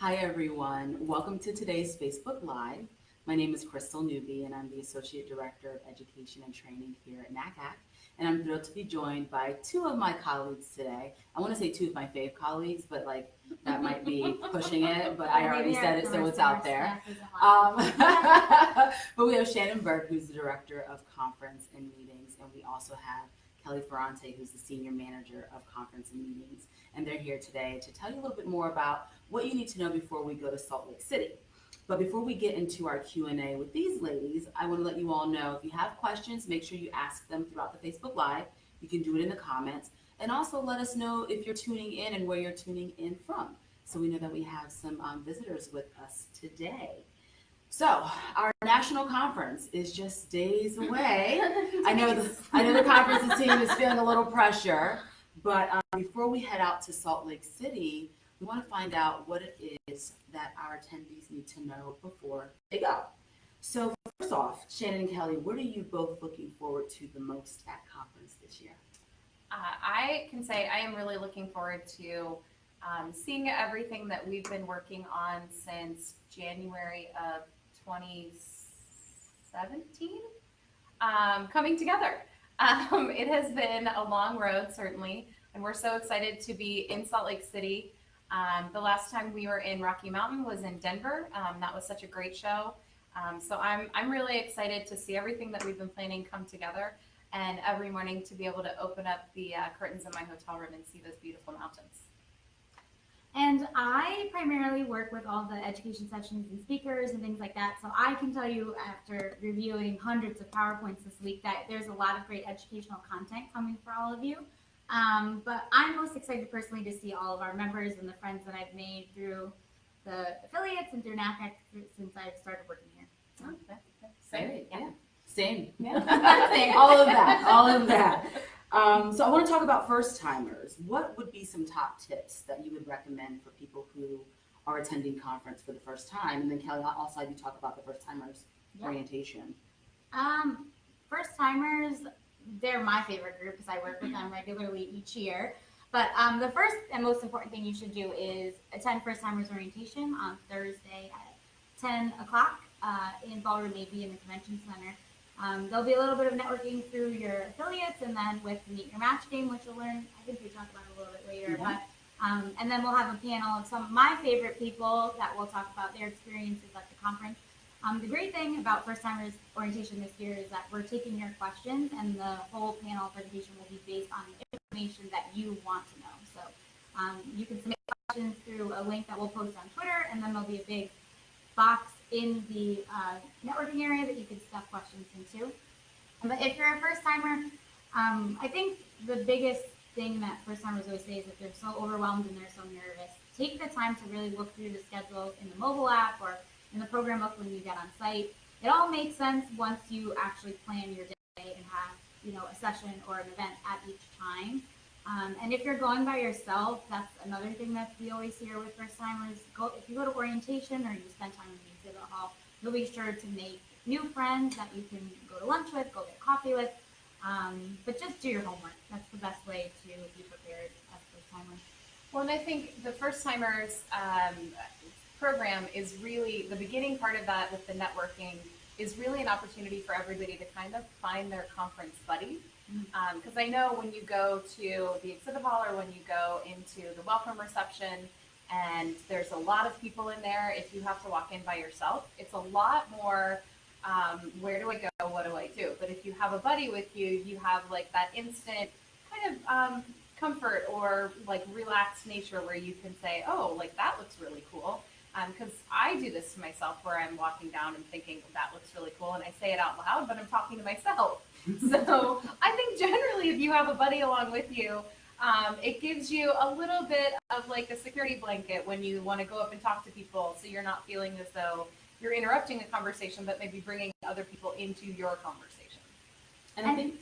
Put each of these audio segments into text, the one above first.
Hi everyone, welcome to today's Facebook Live. My name is Crystal Newby and I'm the Associate Director of Education and Training here at NACAC. And I'm thrilled to be joined by two of my colleagues today. I want to say two of my fave colleagues, but that might be pushing it, but I already said it, so it's out there. But we have Shannon Burke, who's the Director of Conference and Meetings, and we also have Kelly Ferrante, who's the Senior Manager of Conference and Meetings. And they're here today to tell you a little bit more about what you need to know before we go to Salt Lake City. But before we get into our Q&A with these ladies, I want to let you all know if you have questions, make sure you ask them throughout the Facebook Live. You can do it in the comments. And also let us know if you're tuning in and where you're tuning in from, so we know that we have some visitors with us today. So our national conference is just days away. I know the conference team is feeling a little pressure, but before we head out to Salt Lake City, we want to find out what it is that our attendees need to know before they go. So first off, Shannon and Kelly, what are you both looking forward to the most at conference this year? I can say I am really looking forward to seeing everything that we've been working on since January of 2017 coming together. It has been a long road, certainly, and we're so excited to be in Salt Lake City. The last time we were in Rocky Mountain was in Denver. That was such a great show. So I'm really excited to see everything that we've been planning come together, and every morning to be able to open up the curtains in my hotel room and see those beautiful mountains. And I primarily work with all the education sessions and speakers and things like that. So I can tell you, after reviewing hundreds of PowerPoints this week, that there's a lot of great educational content coming for all of you. But I'm most excited personally to see all of our members and the friends that I've made through the affiliates and through NACAC since I've started working here. Same. Yeah. Same. Yeah. Same. All of that. So I want to talk about first-timers. What would be some top tips that you would recommend for people who are attending conference for the first time? And then Kelly, I'll also have you talk about the first-timers orientation. First-timers, they're my favorite group because I work with them regularly each year. But the first and most important thing you should do is attend first-timers orientation on Thursday at 10 o'clock in Ballroom AB in the Convention Center. There'll be a little bit of networking through your affiliates, and then with the Meet Your Match game, which you'll learn, I think we talk about it a little bit later, but and then we'll have a panel of some of my favorite people that will talk about their experiences at the conference. The great thing about First Timers Orientation this year is that we're taking your questions, and the whole panel presentation will be based on the information that you want to know. So you can submit questions through a link that we'll post on Twitter, and then there'll be a big box in the networking area that you can stuff questions into. But if you're a first timer, I think the biggest thing that first timers always say is that they're so overwhelmed and they're so nervous. Take the time to really look through the schedule in the mobile app or in the program book when you get on site. It all makes sense once you actually plan your day and have, a session or an event at each time. And if you're going by yourself, that's another thing that we always hear with first timers. If you go to orientation or you spend time in the exhibit hall, you'll be sure to make new friends that you can go to lunch with, go get coffee with. But just do your homework. That's the best way to be prepared as a first timer. Well, and I think the first timers program is really, the beginning part of that with the networking is really an opportunity for everybody to kind of find their conference buddy. Because I know when you go to the exhibit hall or when you go into the welcome reception and there's a lot of people in there, if you have to walk in by yourself, it's a lot more, where do I go, what do I do? But if you have a buddy with you, you have like that instant kind of comfort or like relaxed nature where you can say, oh, like that looks really cool. Because I do this to myself where I'm walking down and thinking, that looks really cool, and I say it out loud, but I'm talking to myself. So I think generally if you have a buddy along with you, it gives you a little bit of like a security blanket when you want to go up and talk to people, so you're not feeling as though you're interrupting a conversation, but maybe bringing other people into your conversation. And I think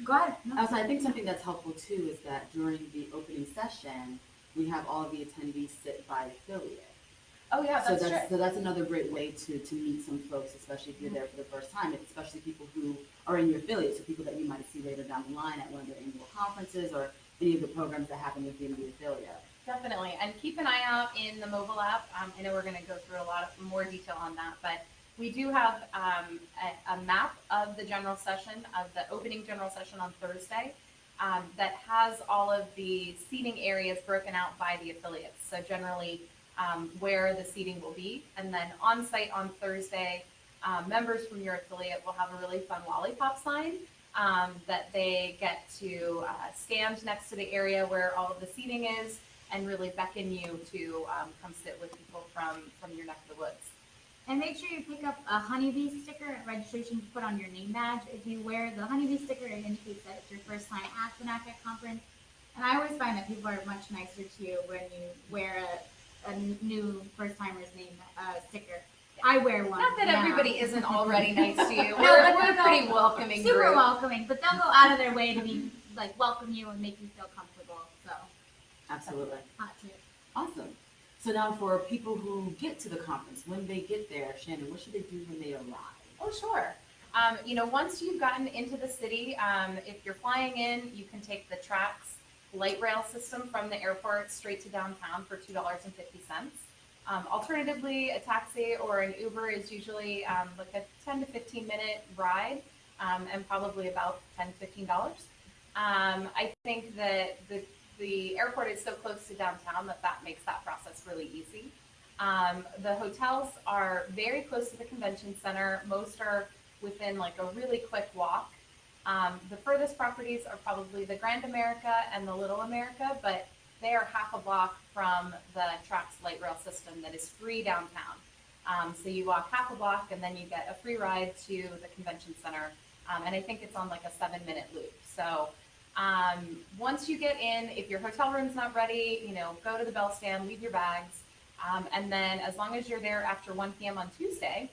go ahead. No. I think something that's helpful too is that during the opening session, we have all of the attendees sit by affiliate. Oh yeah, that's true. So that's another great way to meet some folks, especially if you're there for the first time, especially people who are in your affiliate, so people that you might see later down the line at one of their annual conferences or any of the programs that happen within the affiliate. Definitely, and keep an eye out in the mobile app. I know we're going to go through a lot of more detail on that, but we do have a map of the general session, of the opening general session on Thursday, that has all of the seating areas broken out by the affiliates. So generally, where the seating will be, and then on site on Thursday, members from your affiliate will have a really fun lollipop sign that they get to stand next to the area where all of the seating is, and really beckon you to come sit with people from your neck of the woods. And make sure you pick up a honeybee sticker at registration to put on your name badge. If you wear the honeybee sticker, it indicates that it's your first time at the NACAC conference. And I always find that people are much nicer to you when you wear a new first timer's name sticker. I wear one. Not that everybody isn't already nice to you. No, We're a pretty welcoming super group. welcoming, but they'll go out of their way to be like welcome you and make you feel comfortable. So Absolutely. hot tip. Awesome. So now for people who get to the conference, when they get there, Shannon, what should they do when they arrive? Oh, sure. Once you've gotten into the city, if you're flying in, you can take the TRAX light rail system from the airport straight to downtown for $2.50. Alternatively, a taxi or an Uber is usually like a 10 to 15 minute ride, and probably about $10 to $15. I think that the airport is so close to downtown that makes that process really easy. The hotels are very close to the convention center. Most are within like a really quick walk. The furthest properties are probably the Grand America and the Little America, but they are half a block from the TRAX light rail system that is free downtown. So you walk half a block and then you get a free ride to the convention center. And I think it's on like a 7-minute loop. So once you get in, if your hotel room's not ready, go to the bell stand, leave your bags. And then as long as you're there after 1 p.m. on Tuesday,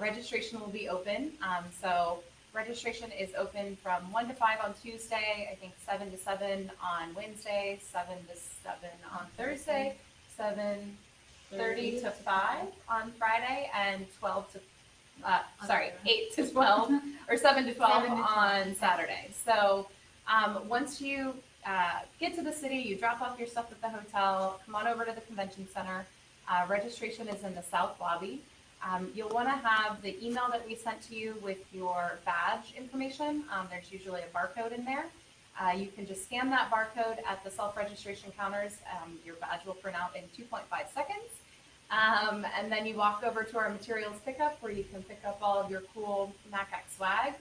registration will be open. So registration is open from 1 to 5 on Tuesday, I think 7 to 7 on Wednesday, 7 to 7 on Thursday, 7:30 to 5 on Friday, and 8 to 12, or 7 to 12 on Saturday. So once you get to the city, you drop off your stuff at the hotel, come on over to the convention center. Registration is in the south lobby. You'll want to have the email that we sent to you with your badge information. There's usually a barcode in there. You can just scan that barcode at the self-registration counters. Your badge will print out in 2.5 seconds. And then you walk over to our materials pickup where you can pick up all of your cool NACAC swag,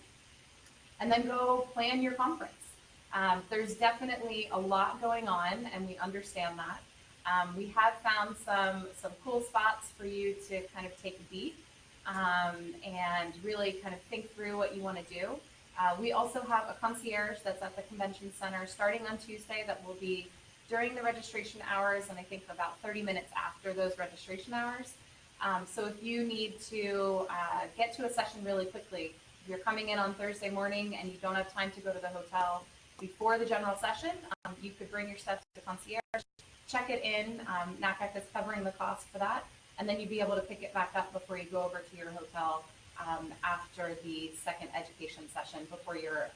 and then go plan your conference. There's definitely a lot going on, and we understand that. We have found some cool spots for you to kind of take a beat and really kind of think through what you want to do. We also have a concierge that's at the convention center starting on Tuesday that will be during the registration hours, and I think about 30 minutes after those registration hours. So if you need to get to a session really quickly, if you're coming in on Thursday morning and you don't have time to go to the hotel before the general session, you could bring your stuff to the concierge, check it in. NACAC is covering the cost for that, and then you'd be able to pick it back up before you go over to your hotel after the second education session before your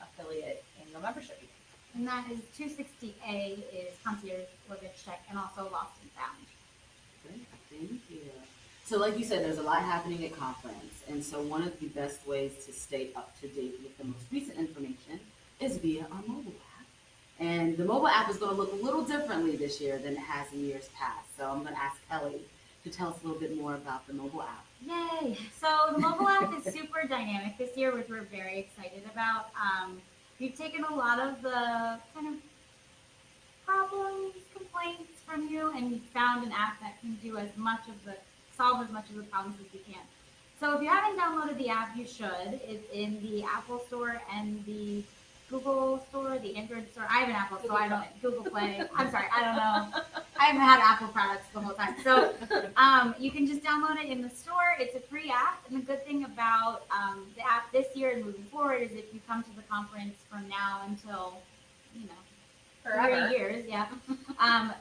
affiliate annual membership meeting. And that is 260A is concierge luggage check, and also lost and found. Great, thank you. So like you said, there's a lot happening at conference, and so one of the best ways to stay up to date with the most recent information is via our mobile app. And the mobile app is going to look a little differently this year than it has in years past. So I'm going to ask Kelly to tell us a little bit more about the mobile app. Yay! So the mobile app is super dynamic this year, which we're very excited about. We've taken a lot of the kind of problems, complaints from you, and we found an app that can do solve as much of the problems as we can. So if you haven't downloaded the app, you should. It's in the Apple Store and the Google Store, the Android Store. I have an Apple, so I don't. Google Play. I'm sorry, I don't know. I haven't had Apple products the whole time. So you can just download it in the store. It's a free app, and the good thing about the app this year and moving forward is if you come to the conference from now until, Forever. 3 years, yeah.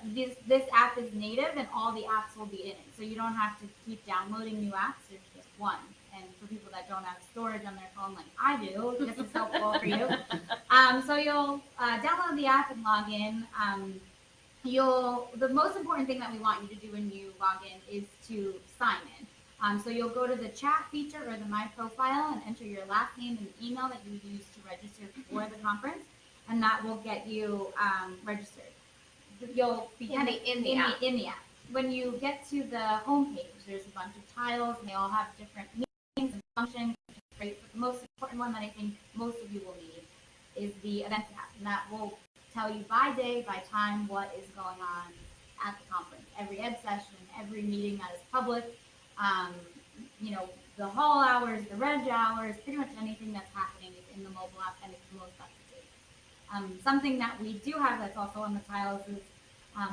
This app is native, and all the apps will be in it. So you don't have to keep downloading new apps. There's just one. And for people that don't have storage on their phone like I do, this is helpful for you. So you'll download the app and log in. the most important thing that we want you to do when you log in is to sign in. So you'll go to the chat feature or the My Profile and enter your last name and the email that you use to register for the conference, and that will get you registered. You'll be in the app. In the app. When you get to the home page, there's a bunch of tiles, and they all have different meanings and functions. Right? But the most important one that I think most of you will need is the events app, and that will tell you by day, by time, what is going on at the conference. Every ed session, every meeting that is public, the hall hours, the reg hours, pretty much anything that's happening is in the mobile app, and it's the most up to date. Something that we do have that's also on the tiles is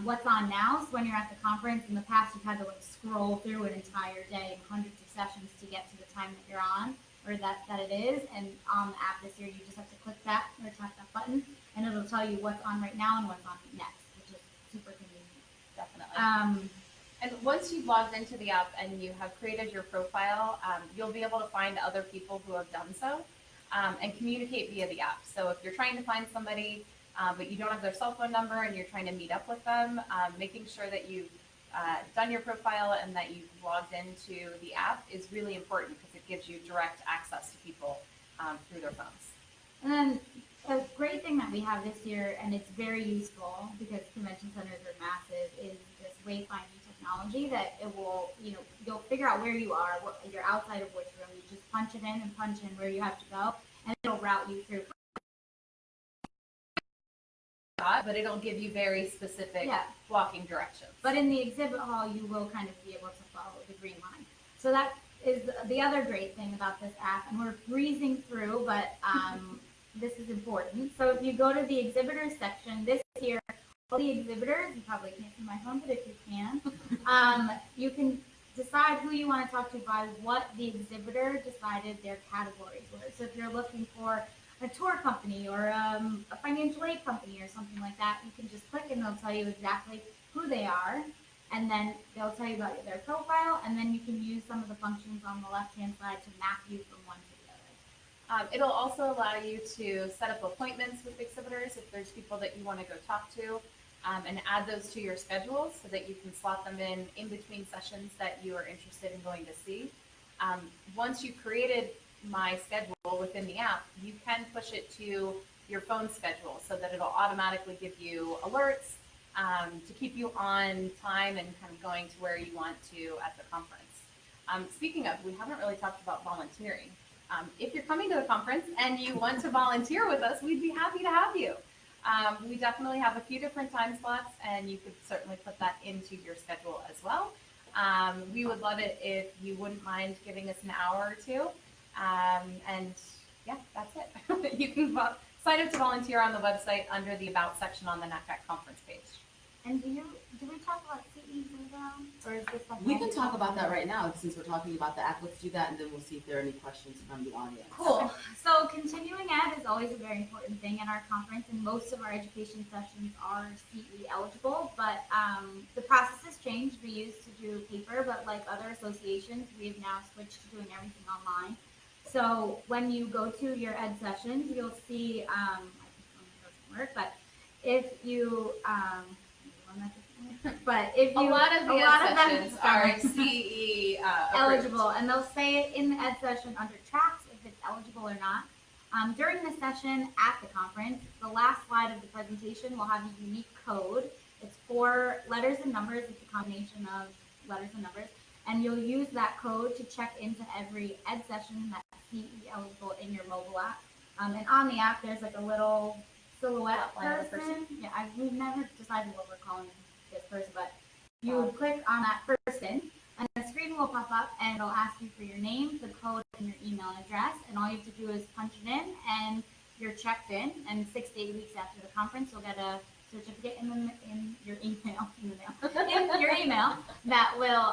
what's on now. So when you're at the conference, in the past you've had to scroll through an entire day and hundreds of sessions to get to the time that you're on, or that it is. And on the app this year, you just have to click that or tap that button, and it'll tell you what's on right now and what's on next, which is super convenient. Definitely. And once you've logged into the app and you have created your profile, you'll be able to find other people who have done so and communicate via the app. So if you're trying to find somebody, but you don't have their cell phone number and you're trying to meet up with them, making sure that you've done your profile and that you've logged into the app is really important because it gives you direct access to people through their phones. And then a great thing that we have this year, and it's very useful because convention centers are massive, is this wayfinding technology that it will, you'll figure out where you are, you're outside of which room, you just punch it in and punch in where you have to go, and it'll route you through. But it'll give you very specific walking directions. But in the exhibit hall, you will kind of be able to follow the green line. So that is the other great thing about this app, and we're breezing through, but this is important. So if you go to the exhibitors section this year, all the exhibitors, you probably can't see my phone, but if you can, you can decide who you want to talk to by what the exhibitor decided their categories were. So if you're looking for a tour company or a financial aid company or something like that, you can just click and they'll tell you exactly who they are, and then they'll tell you about their profile, and then you can use some of the functions on the left-hand side to map you from one to the other. It'll also allow you to set up appointments with exhibitors if there's people that you want to go talk to, and add those to your schedule so that you can slot them in between sessions that you are interested in going to see. Once you've created My Schedule within the app, you can push it to your phone schedule so that it'll automatically give you alerts to keep you on time and kind of going to where you want to at the conference. Speaking of, we haven't really talked about volunteering. If you're coming to the conference and you want to volunteer with us, we'd be happy to have you. We definitely have a few different time slots, and you could certainly put that into your schedule as well. We would love it if you wouldn't mind giving us an hour or two. And yeah, that's it. You can sign up to volunteer on the website under the About section on the NACAC conference page. And do we talk about CEs or is this something? We can talk about that right now since we're talking about the app. Let's do that, and then we'll see if there are any questions from the audience. Cool. So continuing ed is always a very important thing at our conference, and most of our education sessions are CE eligible, but the process has changed. We used to do paper, but like other associations, we have now switched to doing everything online. So when you go to your ed sessions, you'll see, I think it doesn't work, but if you, a lot of the ed sessions are CE eligible, and they'll say in the ed session under tracks if it's eligible or not. During the session at the conference, the last slide of the presentation will have a unique code. It's 4 letters and numbers. It's a combination of letters and numbers, and you'll use that code to check into every ed session that's CE eligible in your mobile app. And on the app, there's like a little silhouette person. Yeah, we've never decided what we're calling this person, but you would click on that person, and the screen will pop up, and it'll ask you for your name, the code, and your email address, and all you have to do is punch it in, and you're checked in. And 6 to 8 weeks after the conference, you'll get a certificate in your email, in your email that will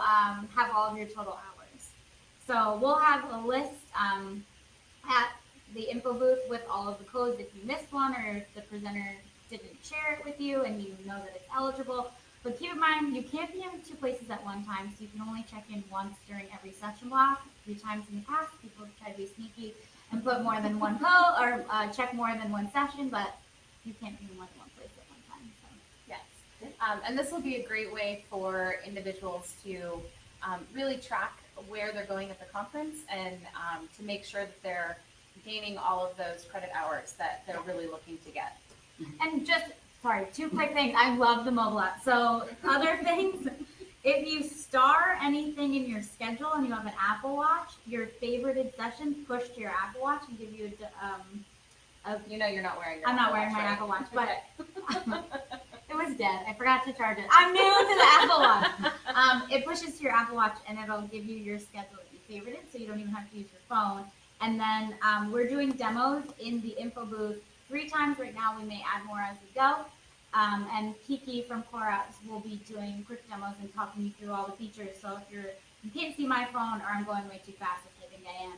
have all of your total hours. So we'll have a list at the info booth with all of the codes if you missed one or if the presenter didn't share it with you and you know that it's eligible. But keep in mind, you can't be in 2 places at one time, so you can only check in once during every session block. 3 times in the past, people try to be sneaky and put more than one code or check more than one session, but you can't be in more than one place at one time. So. Yes. And this will be a great way for individuals to really track where they're going at the conference and to make sure that they're gaining all of those credit hours that they're really looking to get. And just, sorry, two quick things. I love the mobile app. So other things, if you star anything in your schedule and you have an Apple Watch, your favorited sessions push to your Apple Watch and give you You know you're not wearing your I'm not Apple wearing Watch, my right? Apple Watch, but it was dead. I forgot to charge it. I'm new to the Apple Watch. It pushes to your Apple Watch and it'll give you your schedule that you favorited, so you don't even have to use your phone. And then we're doing demos in the info booth 3 times right now. We may add more as we go. And Kiki from Clorox will be doing quick demos and talking you through all the features. So if you can't see my phone or I'm going way too fast, which I think I am,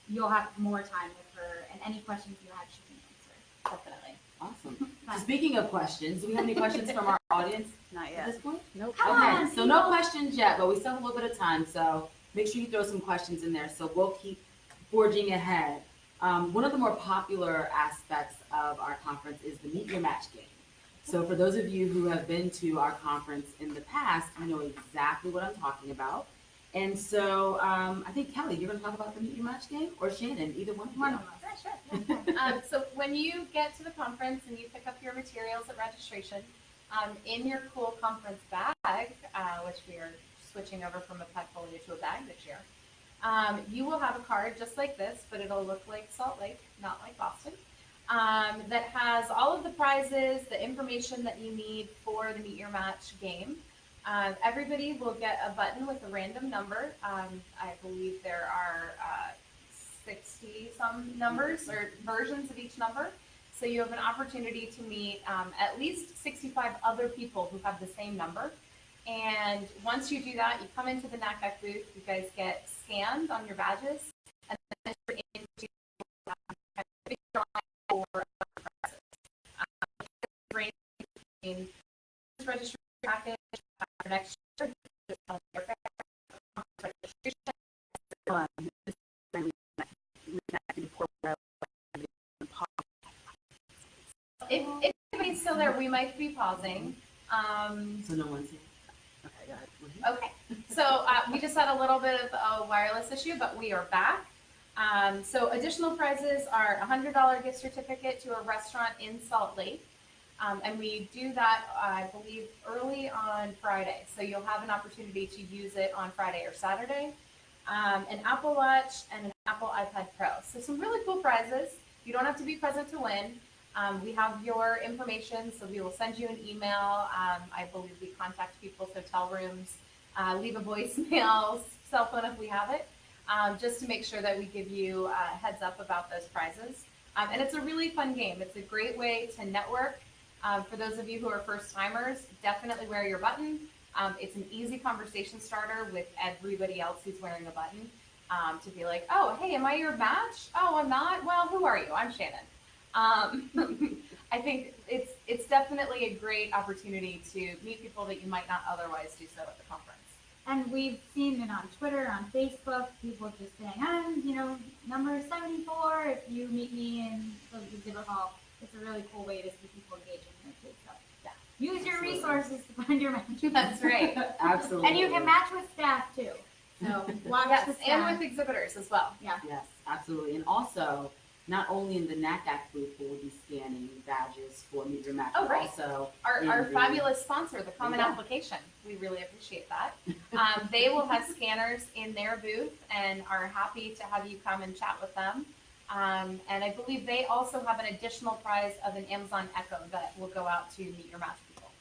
you'll have more time with her, and any questions you have, she can answer. Definitely. Awesome. So speaking of questions, do we have any questions from our audience Not at yet. this point? Nope. Come Okay, on, so no people. questions yet, but we still have a little bit of time, so make sure you throw some questions in there. So we'll keep forging ahead. One of the more popular aspects of our conference is the Meet Your Match game. So for those of you who have been to our conference in the past, you know exactly what I'm talking about. And so I think, Kelly, you're going to talk about the Meet Your Match game, or Shannon, either one of you. One of us. Sure. So when you get to the conference and you pick up your materials at registration, in your cool conference bag, which we are switching over from a portfolio to a bag this year, you will have a card just like this, but it'll look like Salt Lake, not like Boston, that has all of the prizes, the information that you need for the Meet Your Match game. Everybody will get a button with a random number. I believe there are 60 some numbers or versions of each number. So you have an opportunity to meet at least 65 other people who have the same number. And once you do that, you come into the NACAC booth, you guys get scanned on your badges, and then you're into for prizes. Registration package for next year. If anybody's still there, we might be pausing. So no one's here. Okay, go ahead. Okay, so we just had a little bit of a wireless issue, but we are back. So additional prizes are a $100 gift certificate to a restaurant in Salt Lake. And we do that, I believe, early on Friday. So you'll have an opportunity to use it on Friday or Saturday. An Apple Watch and an Apple iPad Pro. So some really cool prizes. You don't have to be present to win. We have your information, so we will send you an email. I believe we contact people's hotel rooms, leave a voicemail, cell phone if we have it, just to make sure that we give you a heads up about those prizes. And it's a really fun game. It's a great way to network. For those of you who are first timers, definitely wear your button. It's an easy conversation starter with everybody else who's wearing a button to be like, oh, hey, am I your match? Oh, I'm not? Well, who are you? I'm Shannon. I think it's definitely a great opportunity to meet people that you might not otherwise do so at the conference. And we've seen it on Twitter, on Facebook, people just saying, I'm, number 74, if you meet me in the exhibit hall. It's a really cool way to see people engaging there too. So yeah. Use your resources to find your match. That's right. Absolutely. And you can match with staff too. So watch the staff. And with exhibitors as well. Yeah. Yes, absolutely. And also, not only in the NACAC booth will we be scanning badges for Meet Your Match, Oh, right. also Our fabulous sponsor, the Common Application. We really appreciate that. They will have scanners in their booth and are happy to have you come and chat with them. And I believe they also have an additional prize of an Amazon Echo that will go out to Meet Your Match people.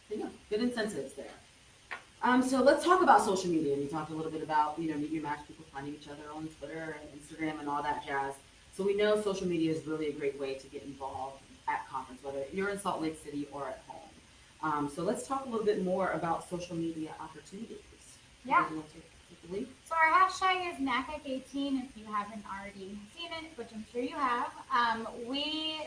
Yeah, good incentives there. So let's talk about social media. We talked a little bit about, Meet Your Match people finding each other on Twitter and Instagram and all that jazz. So we know social media is really a great way to get involved at conference, whether you're in Salt Lake City or at home. So let's talk a little bit more about social media opportunities. Yeah. You want to take the lead? So our hashtag is NACAC18 if you haven't already seen it, which I'm sure you have. We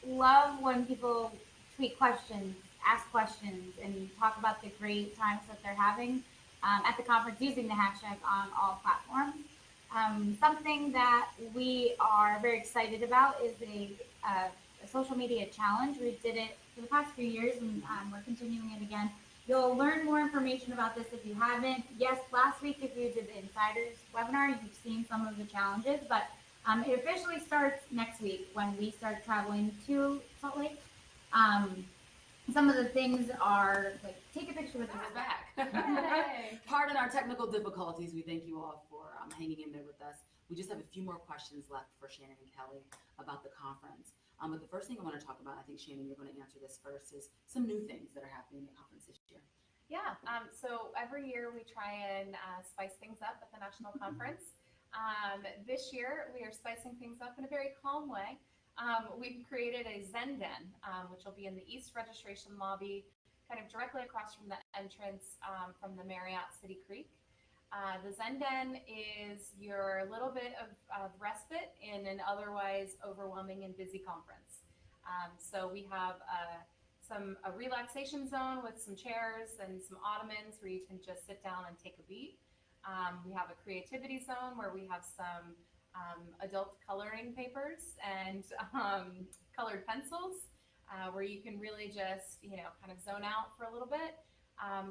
love when people tweet questions, ask questions, and talk about the great times that they're having at the conference using the hashtag on all platforms. Something that we are very excited about is a social media challenge. We did it for the past few years, and we're continuing it again. You'll learn more information about this if you haven't. Yes, last week if you did the Insiders webinar, you've seen some of the challenges, but it officially starts next week when we start traveling to Salt Lake. Some of the things are like take a picture with We're us. back. Yay. Pardon our technical difficulties. We thank you all for hanging in there with us. We just have a few more questions left for Shannon and Kelly about the conference. But the first thing I want to talk about, I think Shannon, you're going to answer this first, is some new things that are happening at conference this year. Yeah, so every year we try and spice things up at the national conference. This year we are spicing things up in a very calm way. We've created a Zen Den, which will be in the East registration lobby, kind of directly across from the entrance from the Marriott City Creek. The Zen Den is your little bit of respite in an otherwise overwhelming and busy conference. So we have a relaxation zone with some chairs and some ottomans where you can just sit down and take a beat. We have a creativity zone where we have some adult coloring papers and colored pencils where you can really just, kind of zone out for a little bit.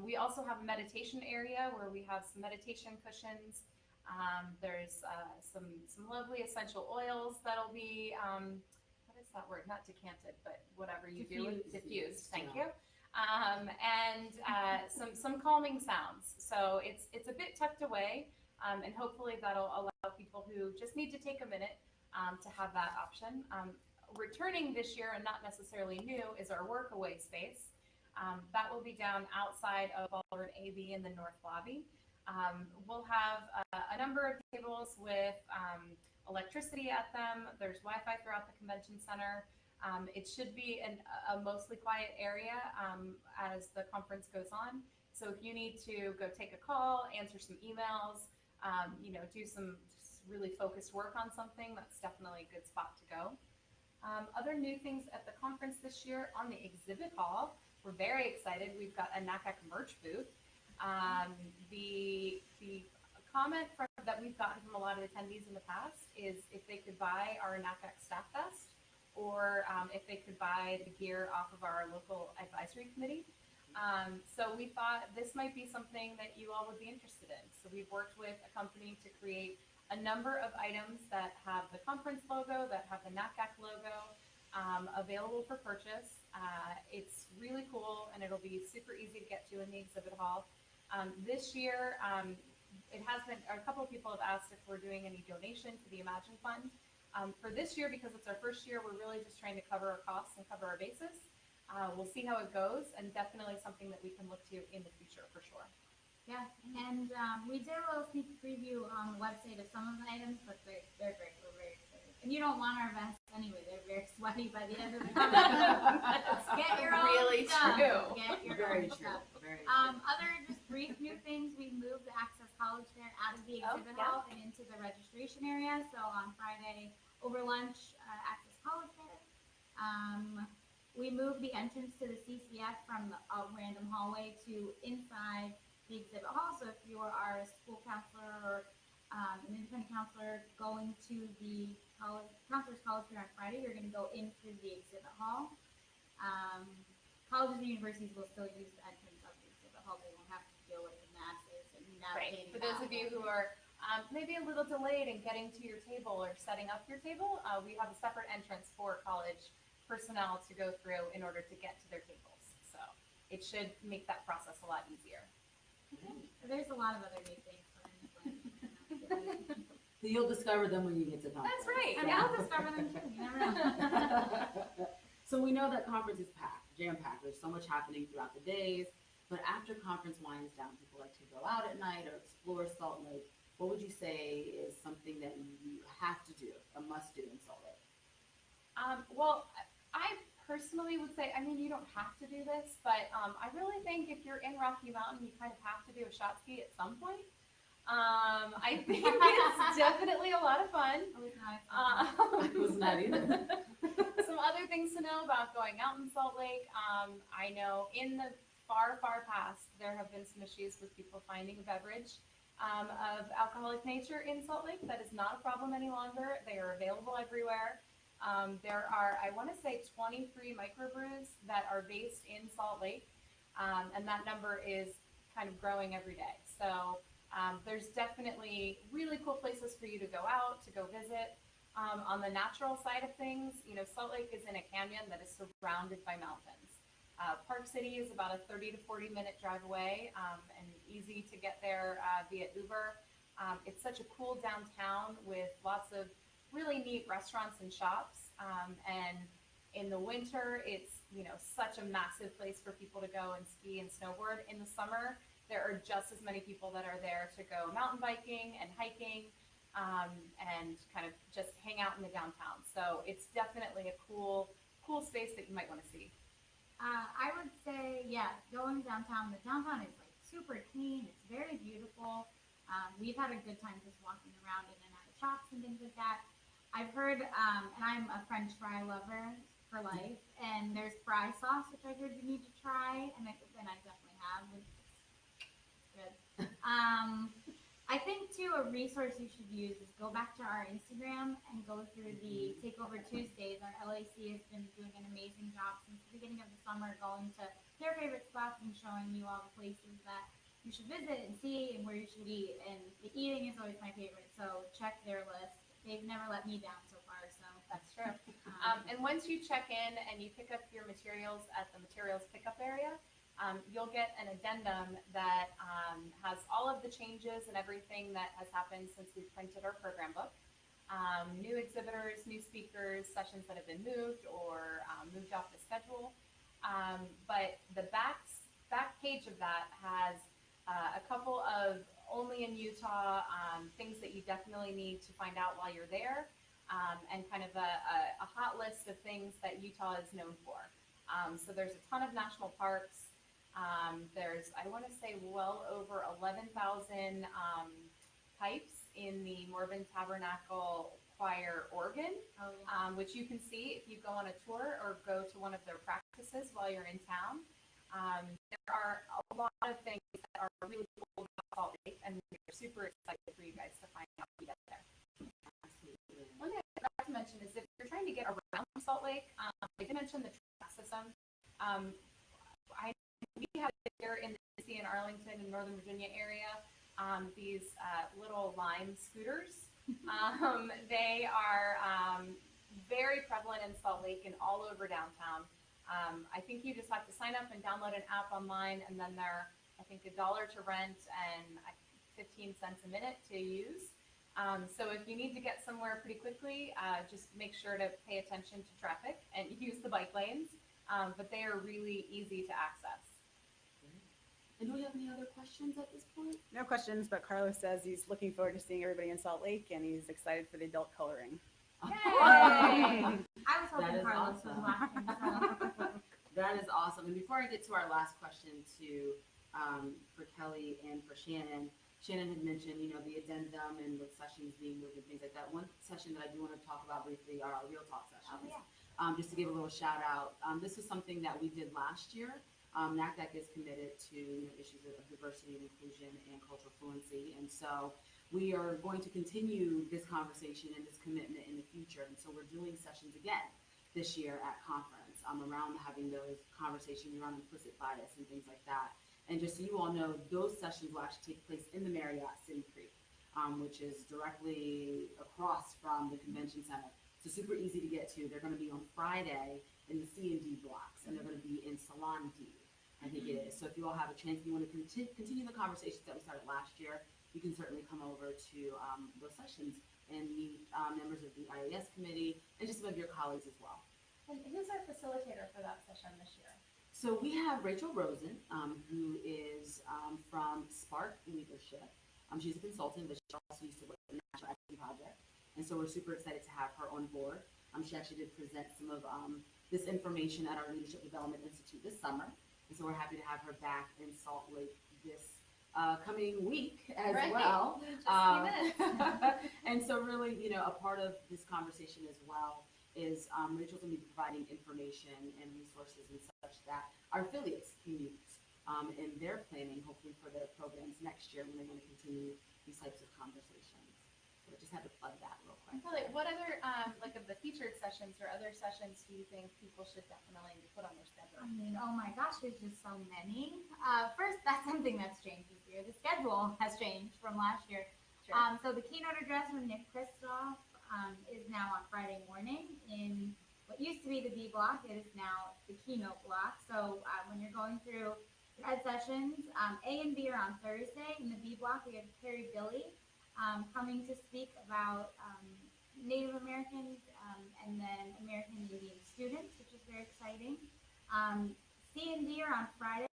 We also have a meditation area where we have some meditation cushions. There's some lovely essential oils that'll be, what is that word? Not decanted, but whatever you do. Diffused. Thank you. And some calming sounds. So it's a bit tucked away, and hopefully that'll allow people who just need to take a minute to have that option. Returning this year and not necessarily new is our workaway space. That will be down outside of Ballroom AB in the North Lobby. We'll have a number of tables with electricity at them. There's Wi-Fi throughout the convention center. It should be a mostly quiet area as the conference goes on. So if you need to go take a call, answer some emails, do some really focused work on something, that's definitely a good spot to go. Other new things at the conference this year on the exhibit hall, we're very excited. We've got a NACAC merch booth. The comment that we've gotten from a lot of attendees in the past is if they could buy our NACAC staff vest or if they could buy the gear off of our local advisory committee. So we thought this might be something that you all would be interested in. So we've worked with a company to create a number of items that have the conference logo, that have the NACAC logo, available for purchase. It's really cool and it'll be super easy to get to in the exhibit hall. This year, it has been, a couple of people have asked if we're doing any donation to the Imagine Fund. For this year, because it's our first year, we're really just trying to cover our costs and cover our bases. We'll see how it goes, and definitely something that we can look to in the future for sure. Yeah, and we did a little sneak preview on the website of some of the items, but they're great. We're very excited. And you don't want our vests anyway. They're very sweaty by the end of the conference. Get your own Really stuff. true. Get your Very own true. stuff. Very true. Other just brief new things, we moved the Access College Fair out of the exhibit hall and into the registration area. So on Friday over lunch, Access College Fair. We moved the entrance to the CCF from a random hallway to inside the exhibit hall. So if you are a school counselor or an independent counselor going to the Counselor's College Fair on Friday, you're going to go into the exhibit hall. Colleges and universities will still use the entrance of the exhibit hall. They won't have to deal with the masses and navigating. Right. For those of you who are maybe a little delayed in getting to your table or setting up your table, we have a separate entrance for college personnel to go through in order to get to their tables. So it should make that process a lot easier. There's a lot of other new things. So you'll discover them when you get to conference. That's right. And Yeah. I'll discover them too. You never know. So we know that conference is packed, jam-packed. There's so much happening throughout the days. But after conference winds down, people like to go out at night or explore Salt Lake. What would you say is something that you have to do, a must-do in Salt Lake? Well, I personally would say, you don't have to do this, but I really think if you're in Rocky Mountain, you kind of have to do a shot ski at some point. I think it's definitely a lot of fun. I was not either. Some other things to know about going out in Salt Lake. I know in the far, far past, there have been some issues with people finding a beverage of alcoholic nature in Salt Lake. That is not a problem any longer. They are available everywhere. There are, I want to say, 23 microbrews that are based in Salt Lake. and that number is kind of growing every day. So there's definitely really cool places for you to go out, to go visit. On the natural side of things, Salt Lake is in a canyon that is surrounded by mountains. Park City is about a 30 to 40-minute drive away, and easy to get there via Uber. It's such a cool downtown with lots of really neat restaurants and shops. And in the winter, it's such a massive place for people to go and ski and snowboard. In the summer, there are just as many people that are there to go mountain biking and hiking, and kind of just hang out in the downtown. So it's definitely a cool space that you might want to see. I would say, yeah, going downtown. The downtown is like super clean. It's very beautiful. We've had a good time just walking around in and out of shops and things like that. I've heard, and I'm a French fry lover for life, and there's fry sauce, which I heard you need to try, and I definitely have. It's good. I think too, a resource you should use is go back to our Instagram and go through the Takeover Tuesdays. Our LAC has been doing an amazing job since the beginning of the summer, going to their favorite spots and showing you all the places that you should visit and see and where you should eat. And the eating is always my favorite, so check their list. They've never let me down so far, so. That's true. And once you check in and you pick up your materials at the materials pickup area, you'll get an addendum that has all of the changes and everything that has happened since we printed our program book. New exhibitors, new speakers, sessions that have been moved or moved off the schedule. But the back page of that has a couple of only in Utah things that you definitely need to find out while you're there, and kind of a hot list of things that Utah is known for. So there's a ton of national parks. There's, I want to say, well over 11,000 pipes in the Morven Tabernacle Choir organ, which you can see if you go on a tour or go to one of their practices while you're in town. There are a lot of things that are really cool about Salt Lake, and we're super excited for you guys to find out when you get there. One thing I forgot to mention is if you're trying to get around Salt Lake, I did mention the track system. We have here in the DC and Arlington and Northern Virginia area these little Lime scooters. They are very prevalent in Salt Lake and all over downtown. I think you just have to sign up and download an app online, and then they're, I think, $1 to rent and 15 cents a minute to use. So if you need to get somewhere pretty quickly, just make sure to pay attention to traffic and use the bike lanes. But they are really easy to access. And do we have any other questions at this point? No questions, but Carlos says he's looking forward to seeing everybody in Salt Lake, and he's excited for the adult coloring. Yay! I was hoping Carlos was watching. So. That is awesome. And before I get to our last question for Kelly and for Shannon, Shannon had mentioned, the addendum and with sessions being moved and things like that. One session that I do want to talk about briefly are our Real Talk sessions. Oh, yeah. Just to give a little shout out. This was something that we did last year. NACAC is committed to issues of diversity and inclusion and cultural fluency, and so we are going to continue this conversation and this commitment in the future. And so we're doing sessions again this year at conference around having those conversations around implicit bias and things like that. And just so you all know, those sessions will actually take place in the Marriott City Creek, which is directly across from the convention center. So super easy to get to. They're going to be on Friday in the C and D blocks, and they're going to be in Salon D, I think it is. So if you all have a chance, if you want to continue the conversations that we started last year, you can certainly come over to those sessions and meet members of the IAS committee and just some of your colleagues as well. And who's our facilitator for that session this year? So we have Rachel Rosen, who is from Spark Leadership. She's a consultant, but she also used to work at the National Equity Project. And so we're super excited to have her on board. She actually did present some of this information at our Leadership Development Institute this summer. And so we're happy to have her back in Salt Lake this coming week as well. And so really, a part of this conversation as well is Rachel's going to be providing information and resources and such that our affiliates can use in their planning, hopefully for their programs next year when they want to continue these types of conversations. So I just had to plug that real quick. Kelly, what other, like of the featured sessions or other sessions do you think people should definitely put on their schedule? I mean, oh my gosh, there's just so many. First, that's something that's changed this year. The schedule has changed from last year. Sure. So the keynote address from Nick Kristoff is now on Friday morning in what used to be the B block. It is now the keynote block. So when you're going through ed sessions, A and B are on Thursday. In the B block, we have Carrie Billy coming to speak about Native Americans and then American Indian students, which is very exciting. C and D are on Friday.